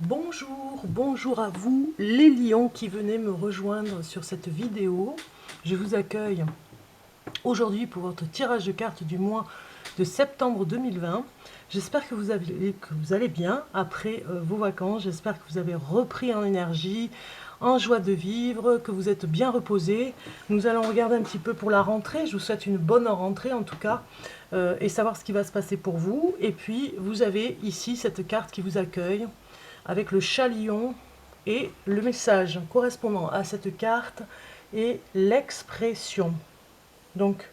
Bonjour, bonjour à vous les lions qui venez me rejoindre sur cette vidéo. Je vous accueille aujourd'hui pour votre tirage de cartes du mois de septembre 2020. J'espère que vous allez bien après vos vacances. J'espère que vous avez repris en énergie, en joie de vivre, que vous êtes bien reposés. Nous allons regarder un petit peu pour la rentrée. Je vous souhaite une bonne rentrée en tout cas et savoir ce qui va se passer pour vous. Et puis vous avez ici cette carte qui vous accueille avec le chat lion et le message correspondant à cette carte et l'expression. Donc,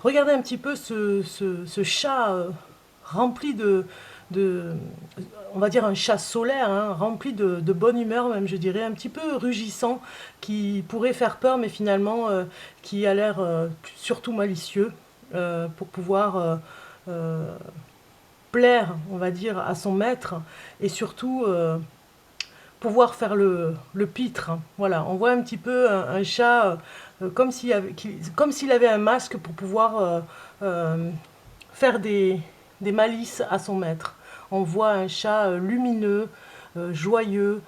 regardez un petit peu ce chat rempli de, on va dire un chat solaire, hein, rempli de bonne humeur même, je dirais, un petit peu rugissant, qui pourrait faire peur, mais finalement qui a l'air surtout malicieux pour pouvoir plaire, on va dire, à son maître et surtout pouvoir faire le pitre. Voilà, on voit un petit peu un chat comme s'il avait un masque pour pouvoir faire des malices à son maître. On voit un chat lumineux, joyeux.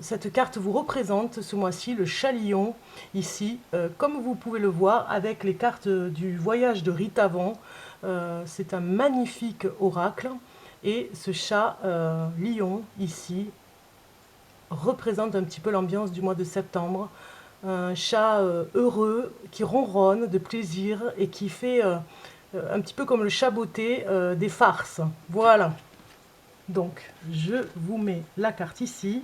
Cette carte vous représente ce mois-ci le chat lion, ici, comme vous pouvez le voir avec les cartes du voyage de Ritavon. C'est un magnifique oracle. Et ce chat lion, ici, représente un petit peu l'ambiance du mois de septembre. Un chat heureux qui ronronne de plaisir et qui fait un petit peu comme le chat botté des farces. Voilà. Donc, je vous mets la carte ici.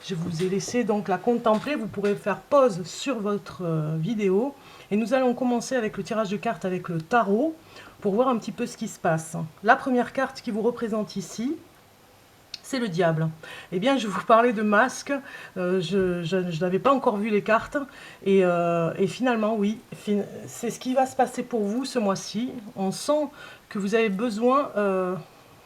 Je vous ai laissé donc la contempler. Vous pourrez faire pause sur votre vidéo. Et nous allons commencer avec le tirage de cartes avec le tarot pour voir un petit peu ce qui se passe. La première carte qui vous représente ici, c'est le diable. Eh bien, je vous parlais de masque, je n'avais pas encore vu les cartes, et finalement, oui, c'est ce qui va se passer pour vous ce mois-ci. On sent que vous avez besoin,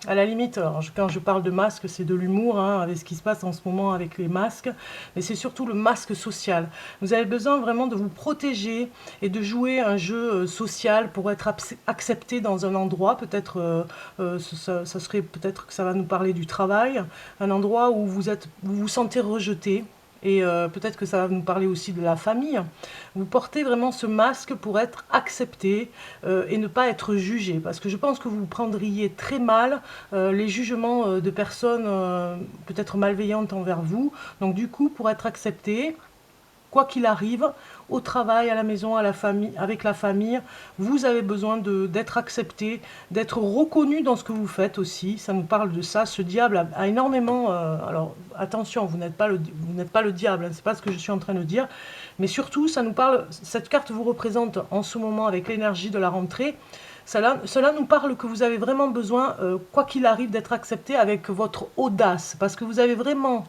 à la limite, alors quand je parle de masque, c'est de l'humour, hein, avec ce qui se passe en ce moment avec les masques, mais c'est surtout le masque social. Vous avez besoin vraiment de vous protéger et de jouer un jeu social pour être accepté dans un endroit, peut-être ça serait peut-être que ça va nous parler du travail, un endroit où vous vous sentez rejeté. Et peut-être que ça va nous parler aussi de la famille. Vous portez vraiment ce masque pour être accepté et ne pas être jugé. Parce que je pense que vous prendriez très mal les jugements de personnes peut-être malveillantes envers vous. Donc du coup, pour être accepté, quoi qu'il arrive, au travail, à la maison, à la famille, avec la famille, vous avez besoin d'être accepté, d'être reconnu dans ce que vous faites aussi. Ça nous parle de ça. Ce diable a énormément. Alors attention, vous n'êtes pas le diable, hein, c'est pas ce que je suis en train de dire. Mais surtout, ça nous parle. Cette carte vous représente en ce moment avec l'énergie de la rentrée. Cela nous parle que vous avez vraiment besoin, quoi qu'il arrive, d'être accepté avec votre audace. Parce que vous avez vraiment,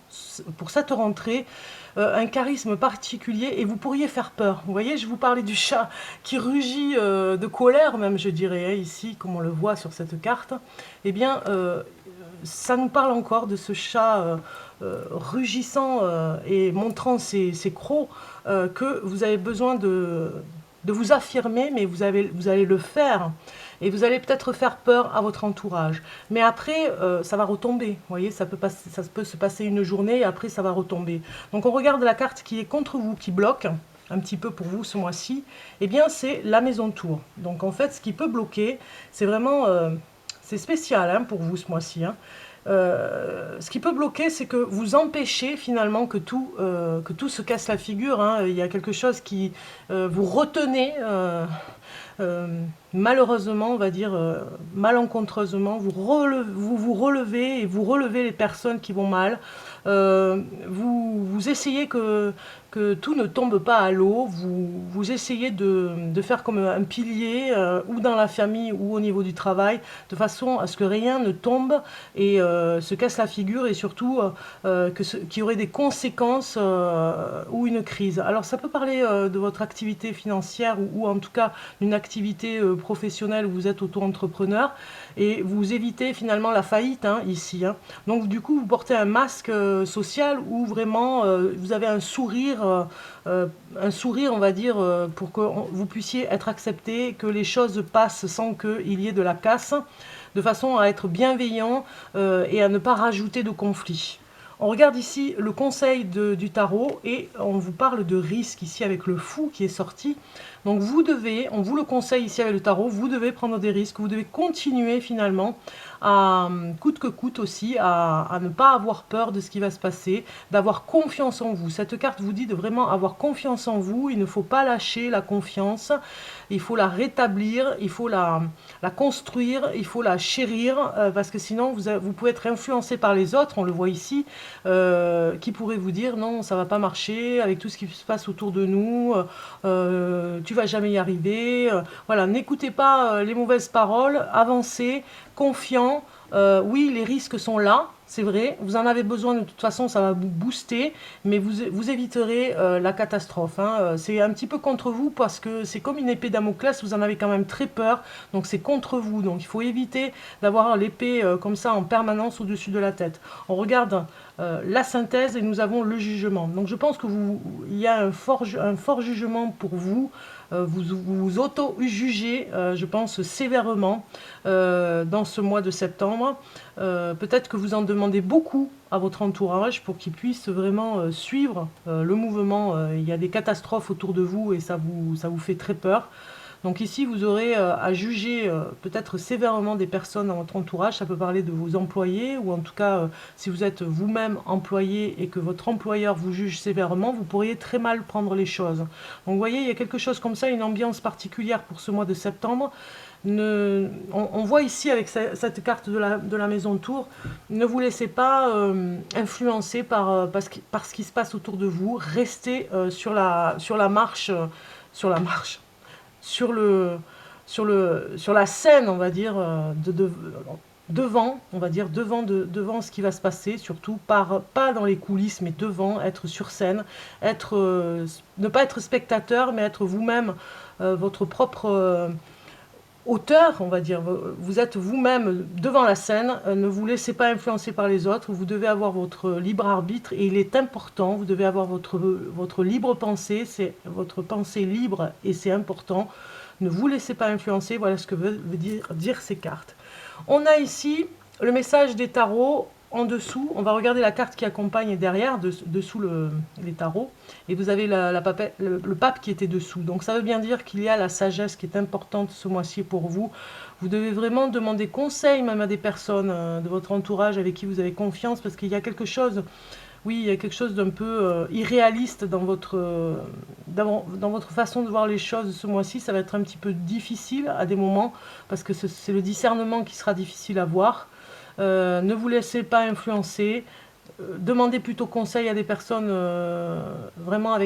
pour cette rentrée, un charisme particulier et vous pourriez faire peur. Vous voyez, je vous parlais du chat qui rugit de colère même, je dirais, hein, ici, comme on le voit sur cette carte. Eh bien, ça nous parle encore de ce chat rugissant et montrant ses crocs que vous avez besoin de vous affirmer, mais vous allez le faire. Et vous allez peut-être faire peur à votre entourage. Mais après, ça va retomber. Vous voyez, ça peut se passer une journée et après, ça va retomber. Donc, on regarde la carte qui est contre vous, qui bloque un petit peu pour vous ce mois-ci. Eh bien, c'est la maison tour. Donc, en fait, ce qui peut bloquer, c'est vraiment... c'est spécial hein, pour vous ce mois-ci. Hein. Ce qui peut bloquer, c'est que vous empêchez finalement que tout se casse la figure. Hein. Il y a quelque chose qui vous retenez, malheureusement, on va dire malencontreusement, vous relevez et vous relevez les personnes qui vont mal. Vous essayez que tout ne tombe pas à l'eau, vous essayez de faire comme un pilier, ou dans la famille ou au niveau du travail, de façon à ce que rien ne tombe et se casse la figure et surtout qu'il y aurait des conséquences ou une crise. Alors ça peut parler de votre activité financière ou en tout cas d'une activité professionnelle où vous êtes auto-entrepreneur et vous évitez finalement la faillite hein, ici. Hein. Donc du coup vous portez un masque social où vraiment vous avez un sourire on va dire pour que vous puissiez être accepté, que les choses passent sans qu'il y ait de la casse. de façon à être bienveillant et à ne pas rajouter de conflits. On regarde ici le conseil du tarot et on vous parle de risque ici avec le fou qui est sorti. Donc vous devez, on vous le conseille ici avec le tarot, vous devez prendre des risques, vous devez continuer finalement à coûte que coûte aussi, à ne pas avoir peur de ce qui va se passer, d'avoir confiance en vous. Cette carte vous dit de vraiment avoir confiance en vous, il ne faut pas lâcher la confiance, il faut la rétablir, il faut la construire, il faut la chérir, parce que sinon vous pouvez être influencé par les autres, on le voit ici, qui pourraient vous dire non, ça va pas marcher, avec tout ce qui se passe autour de nous, tu vas jamais y arriver. Voilà, n'écoutez pas les mauvaises paroles, avancez, confiant. Oui, les risques sont là, c'est vrai, vous en avez besoin de toute façon, ça va vous booster, mais vous éviterez la catastrophe. Hein. C'est un petit peu contre vous parce que c'est comme une épée Damoclès, vous en avez quand même très peur, donc c'est contre vous. Donc il faut éviter d'avoir l'épée comme ça en permanence au-dessus de la tête. On regarde la synthèse et nous avons le jugement. Donc je pense que il y a un fort jugement pour vous. Vous vous auto-jugez, je pense, sévèrement dans ce mois de septembre. Peut-être que vous en demandez beaucoup à votre entourage pour qu'il puisse vraiment suivre le mouvement. Il y a des catastrophes autour de vous et ça vous fait très peur. Donc ici, vous aurez à juger peut-être sévèrement des personnes dans votre entourage. Ça peut parler de vos employés ou en tout cas, si vous êtes vous-même employé et que votre employeur vous juge sévèrement, vous pourriez très mal prendre les choses. Donc vous voyez, il y a quelque chose comme ça, une ambiance particulière pour ce mois de septembre. On voit ici avec cette carte de la maison Tour, ne vous laissez pas influencer par ce qui se passe autour de vous. Restez sur la marche, sur la marche sur la scène, on va dire, devant, on va dire, devant ce qui va se passer, surtout pas dans les coulisses, mais devant, être sur scène, ne pas être spectateur, mais être vous-même votre propre auteur, on va dire. Vous êtes vous-même devant la scène, ne vous laissez pas influencer par les autres, vous devez avoir votre libre arbitre et il est important, vous devez avoir votre libre pensée, c'est votre pensée libre et c'est important. Ne vous laissez pas influencer, voilà ce que veut dire ces cartes. On a ici le message des tarots en dessous. On va regarder la carte qui accompagne derrière, dessous les tarots. Et vous avez le pape qui était dessous. Donc ça veut bien dire qu'il y a la sagesse qui est importante ce mois-ci pour vous. Vous devez vraiment demander conseil même à des personnes de votre entourage avec qui vous avez confiance parce qu'il y a quelque chose... Oui, il y a quelque chose d'un peu irréaliste dans votre façon de voir les choses ce mois-ci. Ça va être un petit peu difficile à des moments parce que c'est le discernement qui sera difficile à voir. Ne vous laissez pas influencer. Demandez plutôt conseil à des personnes vraiment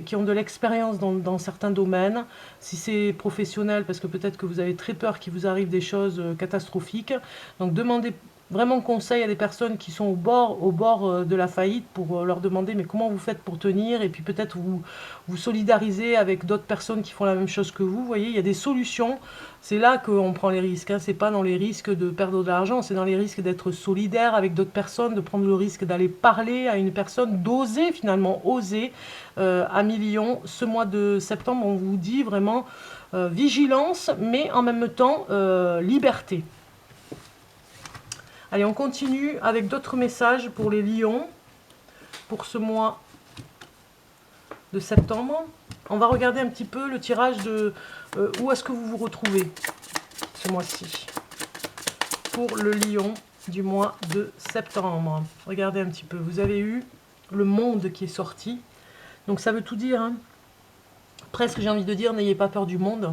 qui ont de l'expérience dans certains domaines. Si c'est professionnel, parce que peut-être que vous avez très peur qu'il vous arrive des choses catastrophiques. Donc demandez vraiment conseil à des personnes qui sont au bord de la faillite pour leur demander mais comment vous faites pour tenir et puis peut-être vous solidariser avec d'autres personnes qui font la même chose que vous. Vous voyez, il y a des solutions. C'est là qu'on prend les risques. Hein. C'est pas dans les risques de perdre de l'argent, c'est dans les risques d'être solidaire avec d'autres personnes, de prendre le risque d'aller parler à une personne, d'oser finalement, oser à millions. Ce mois de septembre, on vous dit vraiment vigilance, mais en même temps liberté. Allez, on continue avec d'autres messages pour les lions, pour ce mois de septembre. On va regarder un petit peu le tirage de où est-ce que vous vous retrouvez ce mois-ci. Pour le lion du mois de septembre. Regardez un petit peu, vous avez eu le monde qui est sorti. Donc ça veut tout dire, hein. Presque j'ai envie de dire, n'ayez pas peur du monde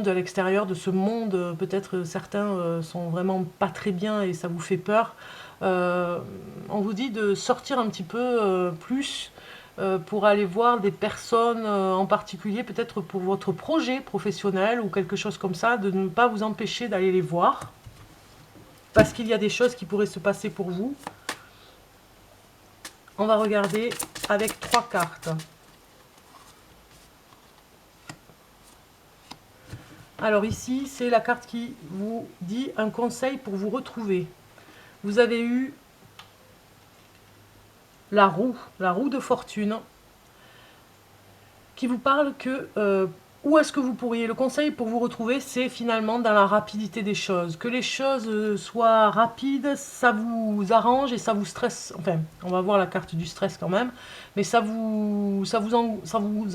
à l'extérieur, de ce monde, peut-être certains sont vraiment pas très bien et ça vous fait peur. On vous dit de sortir un petit peu plus pour aller voir des personnes en particulier, peut-être pour votre projet professionnel ou quelque chose comme ça, de ne pas vous empêcher d'aller les voir, parce qu'il y a des choses qui pourraient se passer pour vous. On va regarder avec 3 cartes. Alors ici, c'est la carte qui vous dit un conseil pour vous retrouver. Vous avez eu la roue de fortune, qui vous parle que Où est-ce que vous pourriez, le conseil pour vous retrouver, c'est finalement dans la rapidité des choses. Que les choses soient rapides, ça vous arrange et ça vous stresse. Enfin, on va voir la carte du stress quand même, mais ça vous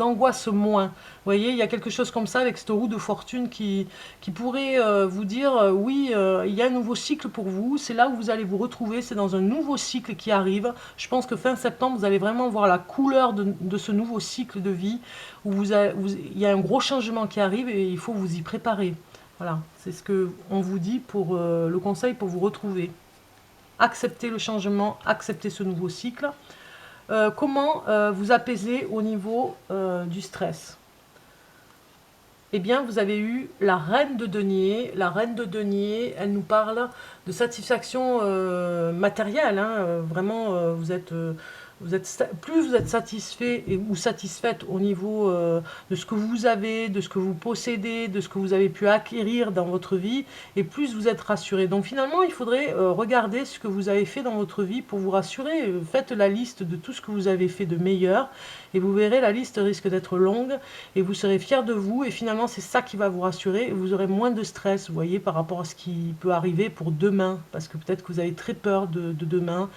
angoisse moins. Vous voyez, il y a quelque chose comme ça avec cette roue de fortune qui pourrait vous dire, oui, il y a un nouveau cycle pour vous, c'est là où vous allez vous retrouver, c'est dans un nouveau cycle qui arrive. Je pense que fin septembre, vous allez vraiment voir la couleur de ce nouveau cycle de vie où il y a un gros changement qui arrive et il faut vous y préparer. Voilà, c'est ce que on vous dit pour le conseil pour vous retrouver. Accepter le changement, accepter ce nouveau cycle. Comment vous apaiser au niveau du stress? Eh bien, vous avez eu la reine de denier. La reine de denier, elle nous parle de satisfaction matérielle. Hein. Vraiment, plus vous êtes satisfait ou satisfaite au niveau de ce que vous avez, de ce que vous possédez, de ce que vous avez pu acquérir dans votre vie, et plus vous êtes rassuré. Donc finalement, il faudrait regarder ce que vous avez fait dans votre vie pour vous rassurer. Faites la liste de tout ce que vous avez fait de meilleur, et vous verrez, la liste risque d'être longue, et vous serez fier de vous, et finalement, c'est ça qui va vous rassurer, et vous aurez moins de stress, vous voyez, par rapport à ce qui peut arriver pour demain, parce que peut-être que vous avez très peur de demain,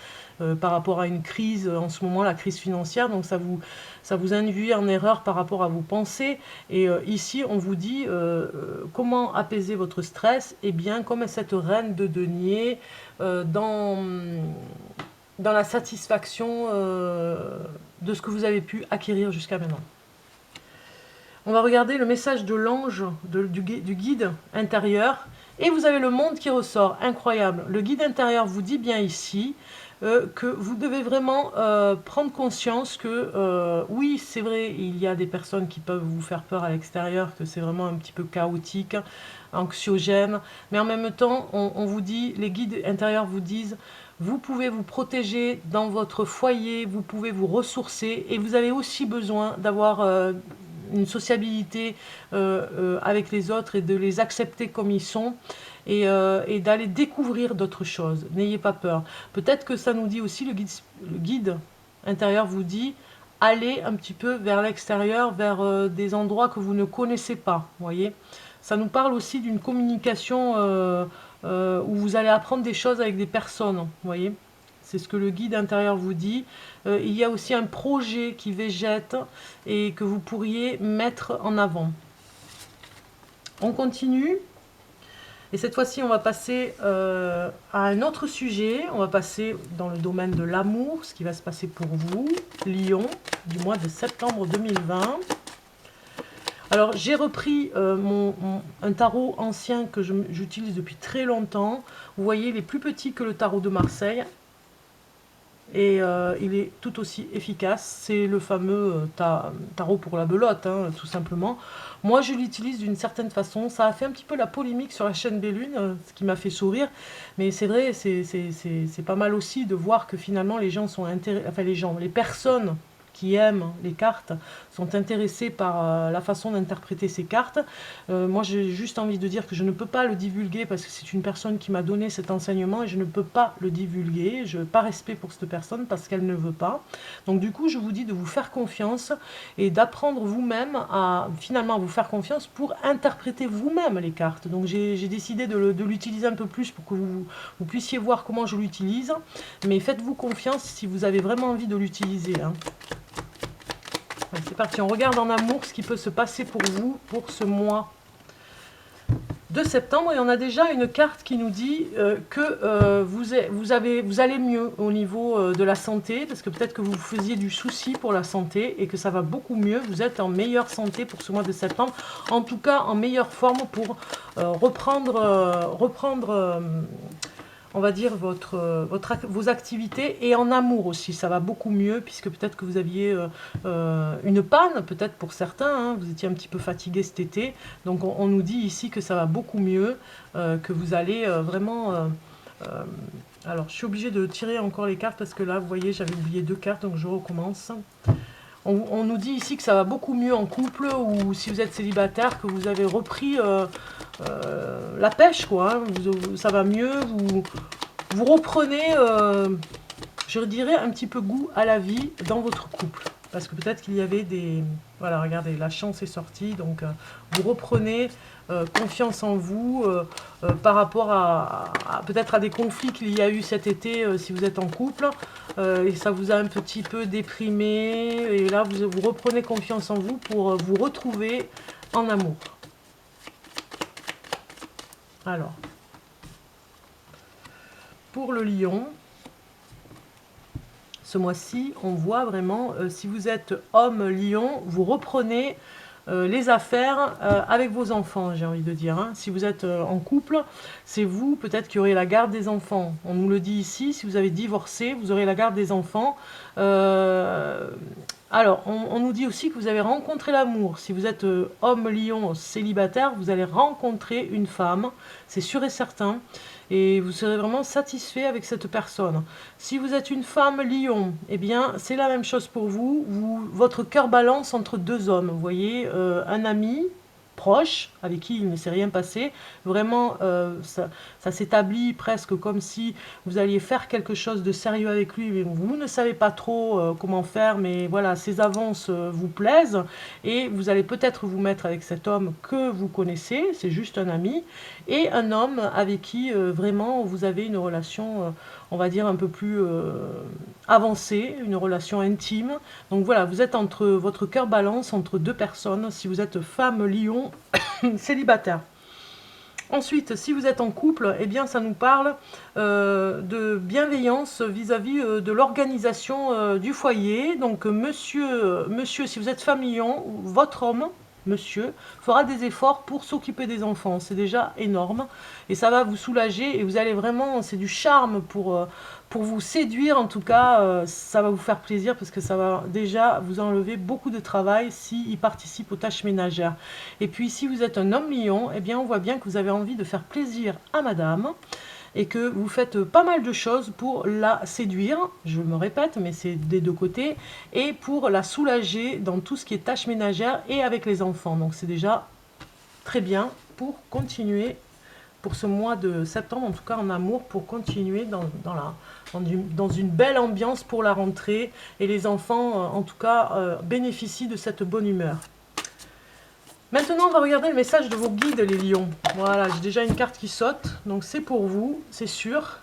par rapport à une crise, en ce moment la crise financière, donc ça vous induit en erreur par rapport à vos pensées, et ici on vous dit comment apaiser votre stress, et bien comme cette reine de denier, dans la satisfaction de ce que vous avez pu acquérir jusqu'à maintenant. On va regarder le message de l'ange, du guide intérieur, et vous avez le monde qui ressort, incroyable. Le guide intérieur vous dit bien ici que vous devez vraiment prendre conscience que oui, c'est vrai, il y a des personnes qui peuvent vous faire peur à l'extérieur, que c'est vraiment un petit peu chaotique, anxiogène, mais en même temps, on vous dit, les guides intérieurs vous disent, vous pouvez vous protéger dans votre foyer, vous pouvez vous ressourcer, et vous avez aussi besoin d'avoir une sociabilité avec les autres et de les accepter comme ils sont, et d'aller découvrir d'autres choses. N'ayez pas peur. Peut-être que ça nous dit aussi, le guide intérieur vous dit, allez un petit peu vers l'extérieur, vers des endroits que vous ne connaissez pas. Voyez, ça nous parle aussi d'une communication où vous allez apprendre des choses avec des personnes. Voyez, c'est ce que le guide intérieur vous dit. Il y a aussi un projet qui végète et que vous pourriez mettre en avant. On continue. Et cette fois-ci, on va passer à un autre sujet. On va passer dans le domaine de l'amour, ce qui va se passer pour vous, Lion, du mois de septembre 2020. Alors, j'ai repris un tarot ancien que j'utilise depuis très longtemps. Vous voyez, il est plus petit que le tarot de Marseille. Et il est tout aussi efficace. C'est le fameux tarot pour la belote, hein, tout simplement. Moi, je l'utilise d'une certaine façon. Ça a fait un petit peu la polémique sur la chaîne Bellune, ce qui m'a fait sourire. Mais c'est vrai, c'est pas mal aussi de voir que finalement les gens sont intéressés, enfin les personnes qui aiment les cartes sont intéressés par la façon d'interpréter ces cartes. Moi, j'ai juste envie de dire que je ne peux pas le divulguer parce que c'est une personne qui m'a donné cet enseignement et je ne peux pas le divulguer. Je n'ai pas respect pour cette personne parce qu'elle ne veut pas. Donc du coup, je vous dis de vous faire confiance et d'apprendre vous-même à finalement vous faire confiance pour interpréter vous-même les cartes. Donc j'ai décidé de l'utiliser un peu plus pour que vous puissiez voir comment je l'utilise. Mais faites-vous confiance si vous avez vraiment envie de l'utiliser, hein. C'est parti, on regarde en amour ce qui peut se passer pour vous pour ce mois de septembre. Et on a déjà une carte qui nous dit que vous allez mieux au niveau de la santé, parce que peut-être que vous faisiez du souci pour la santé et que ça va beaucoup mieux. Vous êtes en meilleure santé pour ce mois de septembre, en tout cas en meilleure forme pour reprendre on va dire, vos activités, et en amour aussi, ça va beaucoup mieux, puisque peut-être que vous aviez une panne, peut-être pour certains, hein, vous étiez un petit peu fatigué cet été, donc on nous dit ici que ça va beaucoup mieux, que vous allez vraiment... alors, je suis obligée de tirer encore les cartes, parce que là, vous voyez, j'avais oublié 2 cartes, donc je recommence. On nous dit ici que ça va beaucoup mieux en couple, ou si vous êtes célibataire, que vous avez repris la pêche, quoi. Hein. Ça va mieux, vous reprenez, je dirais, un petit peu goût à la vie dans votre couple. parce que peut-être qu'il y avait des... Voilà, regardez, la chance est sortie, donc vous reprenez confiance en vous par rapport peut-être à des conflits qu'il y a eu cet été si vous êtes en couple, et ça vous a un petit peu déprimé, et là vous reprenez confiance en vous pour vous retrouver en amour. Alors, pour le lion, ce mois-ci, on voit vraiment, si vous êtes homme lion, vous reprenez les affaires avec vos enfants, j'ai envie de dire. Hein. Si vous êtes en couple, c'est vous peut-être qui aurez la garde des enfants. On nous le dit ici, si vous avez divorcé, vous aurez la garde des enfants. Alors, on nous dit aussi que vous avez rencontré l'amour. Si vous êtes homme lion célibataire, vous allez rencontrer une femme, c'est sûr et certain. Et vous serez vraiment satisfait avec cette personne. Si vous êtes une femme lion, eh bien, c'est la même chose pour vous. Votre cœur balance entre deux hommes. Vous voyez, un ami proche, avec qui il ne s'est rien passé. Vraiment, ça s'établit presque comme si vous alliez faire quelque chose de sérieux avec lui, mais vous ne savez pas trop comment faire, mais voilà, ses avances vous plaisent, et vous allez peut-être vous mettre avec cet homme que vous connaissez, c'est juste un ami, et un homme avec qui vraiment vous avez une relation, on va dire, un peu plus avancée, une relation intime. Donc voilà, vous êtes entre, votre cœur balance entre deux personnes, si vous êtes femme lion célibataire. Ensuite, si vous êtes en couple, eh bien, ça nous parle de bienveillance vis-à-vis de l'organisation du foyer. Donc, monsieur, si vous êtes femme lion, votre homme, monsieur, fera des efforts pour s'occuper des enfants. C'est déjà énorme. Et ça va vous soulager et vous allez vraiment, c'est du charme pour vous séduire. En tout cas, ça va vous faire plaisir parce que ça va déjà vous enlever beaucoup de travail s'il participe aux tâches ménagères. Et puis, si vous êtes un homme lion, eh bien, on voit bien que vous avez envie de faire plaisir à madame et que vous faites pas mal de choses pour la séduire, je me répète, mais c'est des deux côtés, et pour la soulager dans tout ce qui est tâches ménagères et avec les enfants. Donc c'est déjà très bien pour continuer, pour ce mois de septembre, en tout cas en amour, pour continuer dans une belle ambiance pour la rentrée, et les enfants, en tout cas, bénéficient de cette bonne humeur. Maintenant, on va regarder le message de vos guides, les lions. Voilà, j'ai déjà une carte qui saute, donc c'est pour vous, c'est sûr.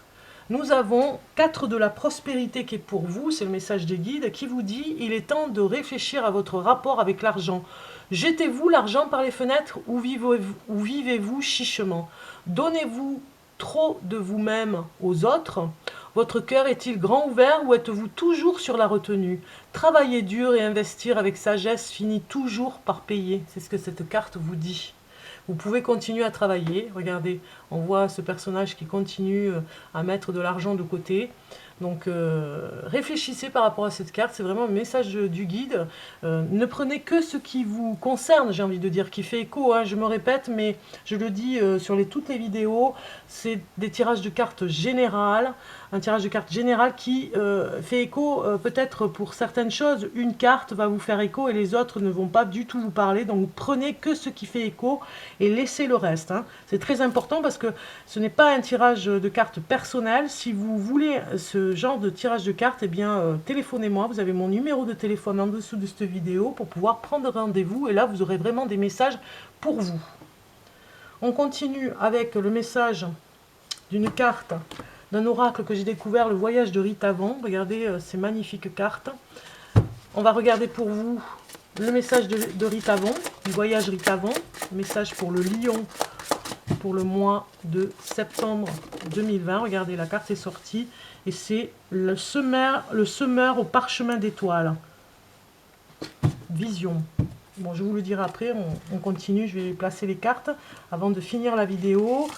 Nous avons 4 de la prospérité qui est pour vous, c'est le message des guides, qui vous dit « Il est temps de réfléchir à votre rapport avec l'argent. Jetez-vous l'argent par les fenêtres ou vivez-vous chichement? Donnez-vous trop de vous-même aux autres? Votre cœur est-il grand ouvert ou êtes-vous toujours sur la retenue? Travailler dur et investir avec sagesse finit toujours par payer. » C'est ce que cette carte vous dit. Vous pouvez continuer à travailler. Regardez, on voit ce personnage qui continue à mettre de l'argent de côté. Donc réfléchissez par rapport à cette carte, c'est vraiment un message du guide. Ne prenez que ce qui vous concerne, j'ai envie de dire, qui fait écho, hein, je me répète, mais je le dis sur toutes les vidéos, c'est des tirages de cartes générales, un tirage de cartes général qui fait écho peut-être pour certaines choses. Une carte va vous faire écho et les autres ne vont pas du tout vous parler, donc prenez que ce qui fait écho et laissez le reste. Hein. C'est très important parce que ce n'est pas un tirage de cartes personnel. Si vous voulez ce genre de tirage de cartes, eh bien téléphonez-moi, vous avez mon numéro de téléphone en dessous de cette vidéo pour pouvoir prendre rendez-vous et là vous aurez vraiment des messages pour vous. On continue avec le message d'une carte, d'un oracle que j'ai découvert, le voyage de Rita Von. Regardez ces magnifiques cartes. On va regarder pour vous le message de Rita Von, du voyage Rita Von, message pour le lion pour le mois de septembre 2020. Regardez, la carte est sortie et c'est le semeur au parchemin d'étoiles. Vision. Bon, je vous le dirai après, on continue, je vais placer les cartes avant de finir la vidéo.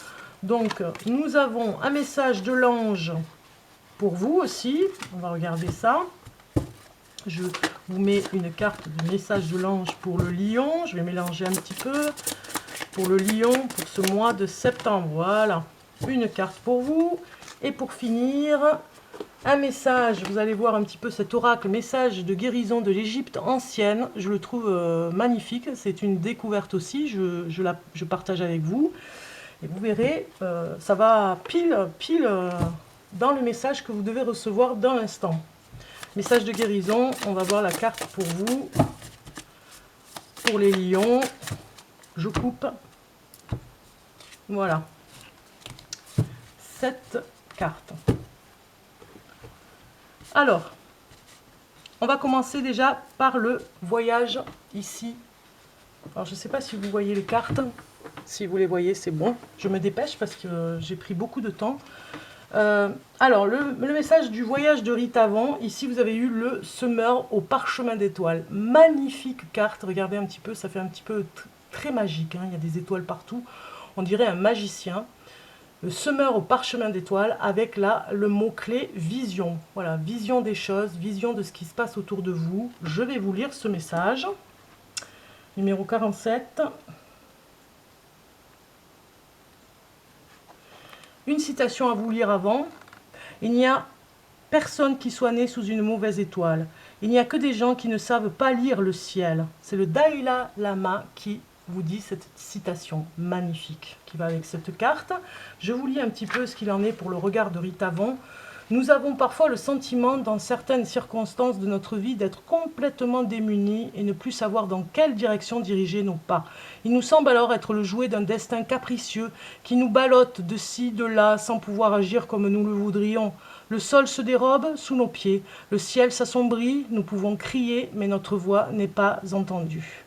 Donc, nous avons un message de l'ange pour vous aussi. On va regarder ça. Je vous mets une carte de message de l'ange pour le lion. Je vais mélanger un petit peu. Pour le lion, pour ce mois de septembre. Voilà, une carte pour vous. Et pour finir, un message. Vous allez voir un petit peu cet oracle, message de guérison de l'Égypte ancienne. Je le trouve magnifique. C'est une découverte aussi. Je partage avec vous. Et vous verrez, ça va pile dans le message que vous devez recevoir dans l'instant. Message de guérison, on va voir la carte pour vous. Pour les lions, je coupe. Voilà. 7 cartes. Alors, on va commencer déjà par le voyage ici. Alors, je ne sais pas si vous voyez les cartes. Si vous les voyez, c'est bon. Je me dépêche parce que j'ai pris beaucoup de temps. Alors, le message du voyage de Rite Avant. Ici, vous avez eu le semeur au parchemin d'étoiles. Magnifique carte. Regardez un petit peu, ça fait un petit peu très magique. Hein. Il y a des étoiles partout. On dirait un magicien. Le semeur au parchemin d'étoiles avec là le mot-clé vision. Voilà, vision des choses, vision de ce qui se passe autour de vous. Je vais vous lire ce message. Numéro 47. Une citation à vous lire avant. Il n'y a personne qui soit né sous une mauvaise étoile. Il n'y a que des gens qui ne savent pas lire le ciel. C'est le Dalai Lama qui vous dit cette citation magnifique qui va avec cette carte. Je vous lis un petit peu ce qu'il en est pour le regard de Rite Avant. Nous avons parfois le sentiment, dans certaines circonstances de notre vie, d'être complètement démunis et ne plus savoir dans quelle direction diriger nos pas. Il nous semble alors être le jouet d'un destin capricieux qui nous ballotte de ci, de là, sans pouvoir agir comme nous le voudrions. Le sol se dérobe sous nos pieds, le ciel s'assombrit, nous pouvons crier, mais notre voix n'est pas entendue.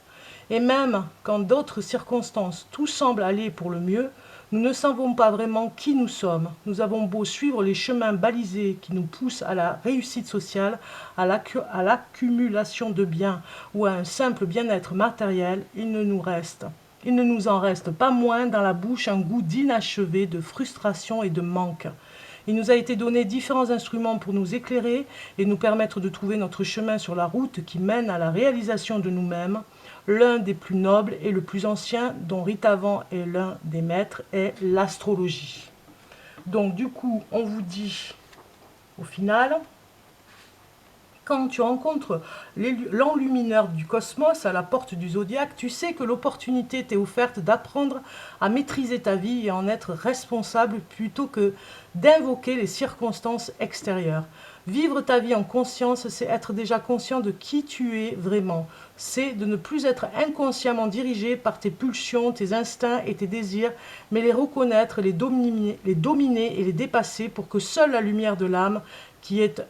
Et même quand d'autres circonstances, tout semble aller pour le mieux, nous ne savons pas vraiment qui nous sommes. Nous avons beau suivre les chemins balisés qui nous poussent à la réussite sociale, à l'accumulation de biens ou à un simple bien-être matériel, il ne nous en reste pas moins dans la bouche un goût d'inachevé, de frustration et de manque. Il nous a été donné différents instruments pour nous éclairer et nous permettre de trouver notre chemin sur la route qui mène à la réalisation de nous-mêmes. L'un des plus nobles et le plus ancien, dont Rite Avant est l'un des maîtres, est l'astrologie. Donc du coup, on vous dit, au final, quand tu rencontres l'enlumineur du cosmos à la porte du zodiaque, tu sais que l'opportunité t'est offerte d'apprendre à maîtriser ta vie et en être responsable plutôt que d'invoquer les circonstances extérieures. Vivre ta vie en conscience, c'est être déjà conscient de qui tu es vraiment. C'est de ne plus être inconsciemment dirigé par tes pulsions, tes instincts et tes désirs, mais les reconnaître, les dominer et les dépasser pour que seule la lumière de l'âme, qui est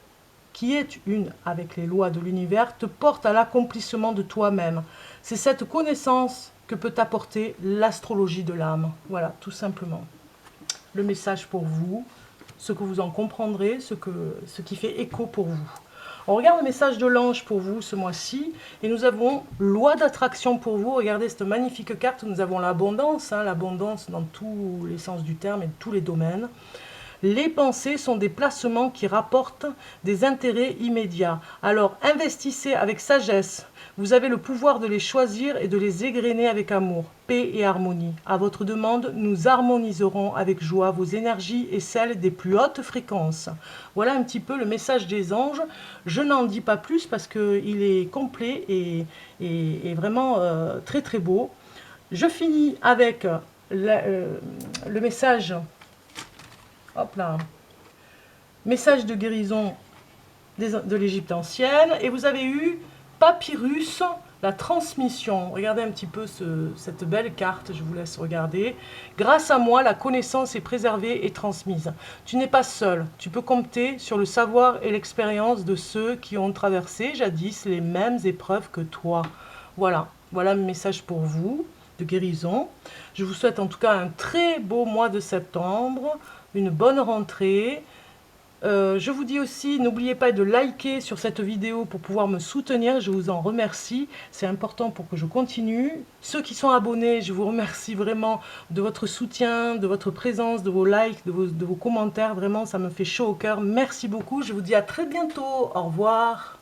une avec les lois de l'univers, te porte à l'accomplissement de toi-même. C'est cette connaissance que peut apporter l'astrologie de l'âme. Voilà, tout simplement. Le message pour vous, ce que vous en comprendrez, ce qui fait écho pour vous. On regarde le message de l'ange pour vous ce mois-ci, et nous avons loi d'attraction pour vous. Regardez cette magnifique carte, nous avons l'abondance, l'abondance dans tous les sens du terme et tous les domaines. Les pensées sont des placements qui rapportent des intérêts immédiats. Alors investissez avec sagesse. Vous avez le pouvoir de les choisir et de les égrener avec amour, paix et harmonie. À votre demande, nous harmoniserons avec joie vos énergies et celles des plus hautes fréquences. Voilà un petit peu le message des anges. Je n'en dis pas plus parce qu'il est complet et vraiment très très beau. Je finis avec le message. Hop là, message de guérison de l'Égypte ancienne. Et vous avez eu Papyrus, la transmission. Regardez un petit peu cette belle carte, je vous laisse regarder. Grâce à moi, la connaissance est préservée et transmise. Tu n'es pas seul, tu peux compter sur le savoir et l'expérience de ceux qui ont traversé jadis les mêmes épreuves que toi. Voilà, voilà le message pour vous de guérison. Je vous souhaite en tout cas un très beau mois de septembre. Une bonne rentrée. Je vous dis aussi, n'oubliez pas de liker sur cette vidéo pour pouvoir me soutenir. Je vous en remercie. C'est important pour que je continue. Ceux qui sont abonnés, je vous remercie vraiment de votre soutien, de votre présence, de vos likes, de vos commentaires. Vraiment, ça me fait chaud au cœur. Merci beaucoup. Je vous dis à très bientôt. Au revoir.